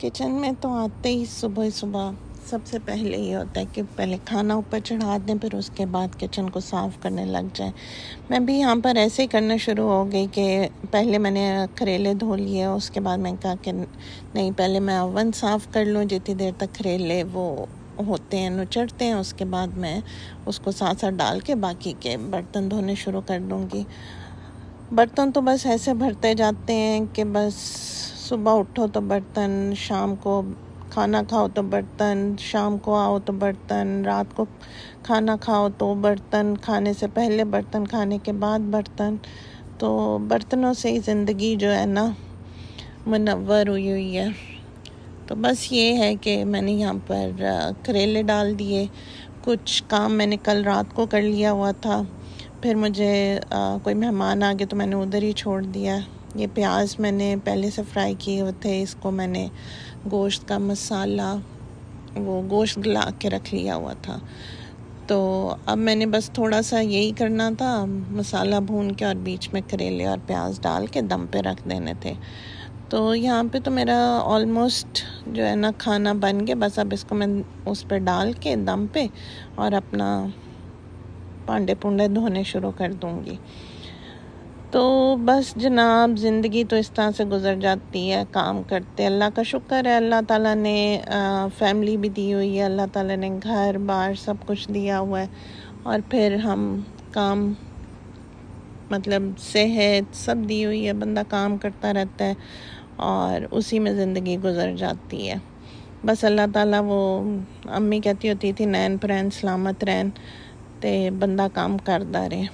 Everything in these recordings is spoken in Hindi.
किचन में तो आते ही सुबह सुबह सबसे पहले ये होता है कि पहले खाना ऊपर चढ़ा दें, फिर उसके बाद किचन को साफ़ करने लग जाएं। मैं भी यहाँ पर ऐसे ही करना शुरू हो गई कि पहले मैंने करेले धो लिए, उसके बाद मैंने कहा कि नहीं, पहले मैं ओवन साफ़ कर लूँ, जितनी देर तक करेले वो होते हैं, नुचड़ते हैं, उसके बाद मैं उसको साथ साथ डाल के बाकी के बर्तन धोने शुरू कर दूँगी। बर्तन तो बस ऐसे भरते जाते हैं कि बस सुबह उठो तो बर्तन, शाम को खाना खाओ तो बर्तन, शाम को आओ तो बर्तन, रात को खाना खाओ तो बर्तन, खाने से पहले बर्तन, खाने के बाद बर्तन। तो बर्तनों से ही ज़िंदगी जो है ना मुनव्वर हुई हुई है। तो बस ये है कि मैंने यहाँ पर करेले डाल दिए। कुछ काम मैंने कल रात को कर लिया हुआ था, फिर मुझे कोई मेहमान आ गए तो मैंने उधर ही छोड़ दिया। ये प्याज मैंने पहले से फ्राई किए हुए थे, इसको मैंने गोश्त का मसाला, वो गोश्त गला के रख लिया हुआ था। तो अब मैंने बस थोड़ा सा यही करना था, मसाला भून के और बीच में करेले और प्याज डाल के दम पे रख देने थे। तो यहाँ पे तो मेरा ऑलमोस्ट जो है ना खाना बन गया। बस अब इसको मैं उस पर डाल के दम पे और अपना भांडे पुंडे धोने शुरू कर दूँगी। तो बस जनाब, ज़िंदगी तो इस तरह से गुज़र जाती है काम करते। अल्लाह का शुक्र है, अल्लाह ताला ने फैमिली भी दी हुई है, अल्लाह ताला ने घर बार सब कुछ दिया हुआ है, और फिर हम काम मतलब सेहत सब दी हुई है। बंदा काम करता रहता है और उसी में ज़िंदगी गुज़र जाती है। बस अल्लाह ताला, वो अम्मी कहती होती थी, नैन प्रैन सलामत रहन ते बंदा काम करता रहे।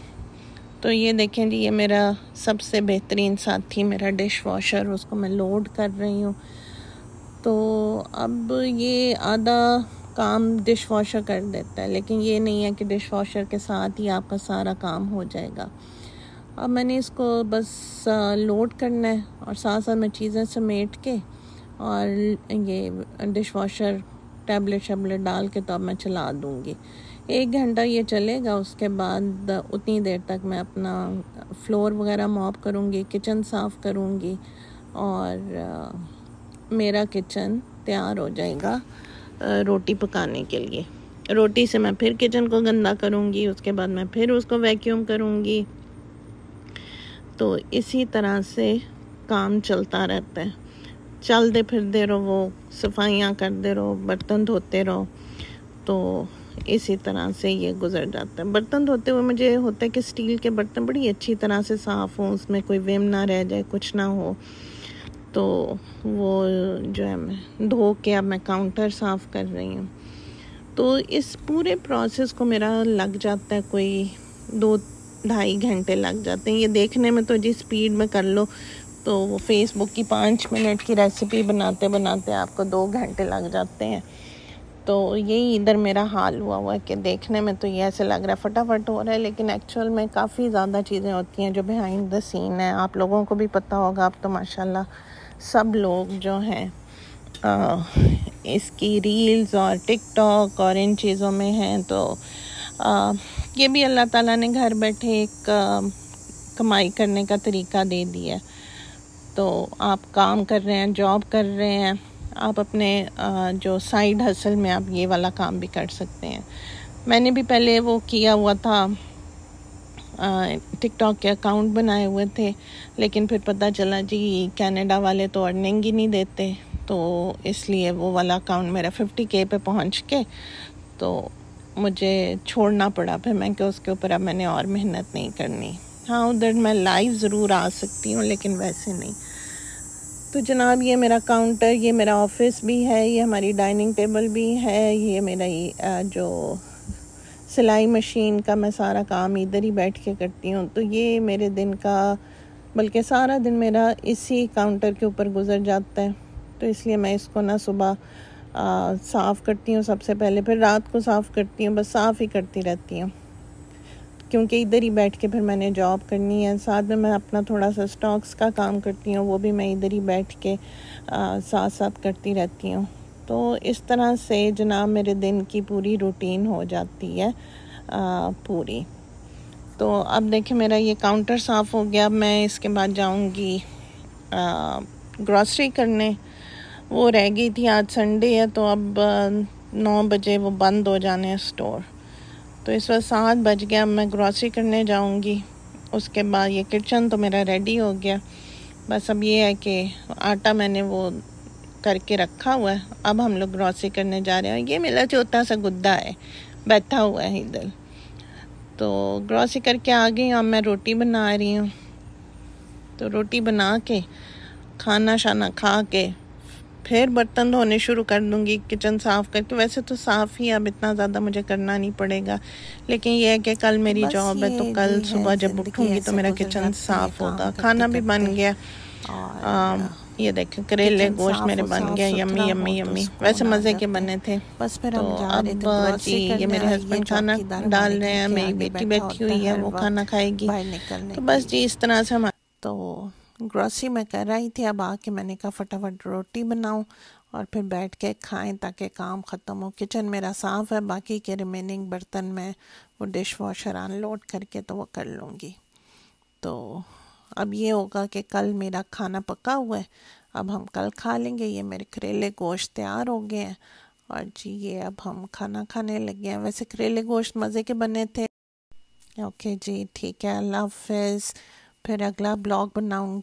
तो ये देखें जी, ये मेरा सबसे बेहतरीन साथी मेरा डिश वॉशर, उसको मैं लोड कर रही हूँ। तो अब ये आधा काम डिश वॉशर कर देता है, लेकिन ये नहीं है कि डिश वॉशर के साथ ही आपका सारा काम हो जाएगा। अब मैंने इसको बस लोड करना है और साथ साथ मैं चीज़ें समेट के और ये डिश वॉशर टैबलेट शैबलेट डाल के तो अब मैं चला दूँगी। 1 घंटा ये चलेगा, उसके बाद उतनी देर तक मैं अपना फ्लोर वगैरह मॉप करूँगी, किचन साफ़ करूँगी और मेरा किचन तैयार हो जाएगा रोटी पकाने के लिए। रोटी से मैं फिर किचन को गंदा करूँगी, उसके बाद मैं फिर उसको वैक्यूम करूँगी। तो इसी तरह से काम चलता रहता है, चलते फिरते रहो, वो सफाइयाँ करते रहो, बर्तन धोते रहो। तो इसी तरह से ये गुज़र जाता है। बर्तन धोते हुए मुझे होता है कि स्टील के बर्तन बड़ी अच्छी तरह से साफ़ हों, उसमें कोई विम ना रह जाए, कुछ ना हो। तो वो जो है मैं धो के अब मैं काउंटर साफ़ कर रही हूँ। तो इस पूरे प्रोसेस को मेरा लग जाता है कोई 2-2.5 घंटे लग जाते हैं। ये देखने में तो जी स्पीड में कर लो तो वो फेसबुक की 5 मिनट की रेसिपी बनाते बनाते आपको 2 घंटे लग जाते हैं। तो यही इधर मेरा हाल हुआ है कि देखने में तो ये ऐसे लग रहा है फटाफट हो रहा है, लेकिन एक्चुअल में काफ़ी ज़्यादा चीज़ें होती हैं जो बिहाइंड द सीन है। आप लोगों को भी पता होगा, अब तो माशाल्लाह सब लोग जो हैं इसकी रील्स और टिकटॉक और इन चीज़ों में हैं। तो ये भी अल्लाह ताला ने घर बैठे एक कमाई करने का तरीका दे दिया है। तो आप काम कर रहे हैं, जॉब कर रहे हैं, आप अपने जो साइड हसल में आप ये वाला काम भी कर सकते हैं। मैंने भी पहले वो किया हुआ था, टिकटॉक के अकाउंट बनाए हुए थे, लेकिन फिर पता चला जी कनाडा वाले तो अर्निंग ही नहीं देते, तो इसलिए वो वाला अकाउंट मेरा 50K पे पहुंच के तो मुझे छोड़ना पड़ा। फिर मैं कि उसके ऊपर अब मैंने और मेहनत नहीं करनी। हाँ, उधर मैं लाइव ज़रूर आ सकती हूँ, लेकिन वैसे नहीं। तो जनाब, ये मेरा काउंटर, ये मेरा ऑफिस भी है, ये हमारी डाइनिंग टेबल भी है, ये मेरा जो सिलाई मशीन का मैं सारा काम इधर ही बैठ के करती हूँ। तो ये मेरे दिन का, बल्कि सारा दिन मेरा इसी काउंटर के ऊपर गुजर जाता है। तो इसलिए मैं इसको ना सुबह साफ़ करती हूँ सबसे पहले, फिर रात को साफ़ करती हूँ, बस साफ़ ही करती रहती हूँ, क्योंकि इधर ही बैठ के फिर मैंने जॉब करनी है। साथ में मैं अपना थोड़ा सा स्टॉक्स का काम करती हूँ, वो भी मैं इधर ही बैठ के साथ साथ करती रहती हूँ। तो इस तरह से जनाब मेरे दिन की पूरी रूटीन हो जाती है पूरी। तो अब देखिए मेरा ये काउंटर साफ़ हो गया। अब मैं इसके बाद जाऊँगी ग्रॉसरी करने। वो रह गई थी। आज संडे है तो अब 9 बजे वो बंद हो जाने हैं स्टोर। तो इस वक्त 7 बज गया। मैं ग्रॉसरी करने जाऊंगी। उसके बाद ये किचन तो मेरा रेडी हो गया। बस अब ये है कि आटा मैंने वो करके रखा हुआ है। अब हम लोग ग्रॉसरी करने जा रहे हैं। ये मेरा छोटा सा गुद्दा है, बैठा हुआ है इधर। तो ग्रॉसरी करके आ गई। अब मैं रोटी बना रही हूँ। तो रोटी बना के खाना शाना खा के फिर बर्तन धोने शुरू कर दूंगी, किचन साफ़ करके। वैसे तो साफ़ ही अब इतना ज़्यादा मुझे करना नहीं पड़ेगा, लेकिन ये है कि कल मेरी जॉब है, तो कल सुबह जब उठूंगी तो मेरा किचन साफ़ होगा। खाना भी बन गया। ये देखें, करेले गोश्त मेरे बन गया। यम्मी यम्मी यम्मी, वैसे मज़े के बने थे। बस फिर तो अब जी ये मेरे हस्बैंड खाना डाल रहे हैं, मेरी बेटी बैठी हुई है, वो खाना खाएगी। तो बस जी इस तरह से हम तो ग्रॉसरी में कर रही थी। अब आके मैंने कहा फटाफट रोटी बनाऊं और फिर बैठ के खाएं ताकि काम ख़त्म हो। किचन मेरा साफ़ है, बाकी के रिमेनिंग बर्तन में वो डिश वॉशर अनलोड करके तो वो कर लूँगी। तो अब ये होगा कि कल मेरा खाना पका हुआ है, अब हम कल खा लेंगे। ये मेरे करेले गोश्त तैयार हो गए हैं और जी ये अब हम खाना खाने लगे हैं। वैसे करेले गोश्त मज़े के बने थे। ओके जी, ठीक है, अल्लाह हाफ़िज़। फिर अगला ब्लॉग बनाऊंगी।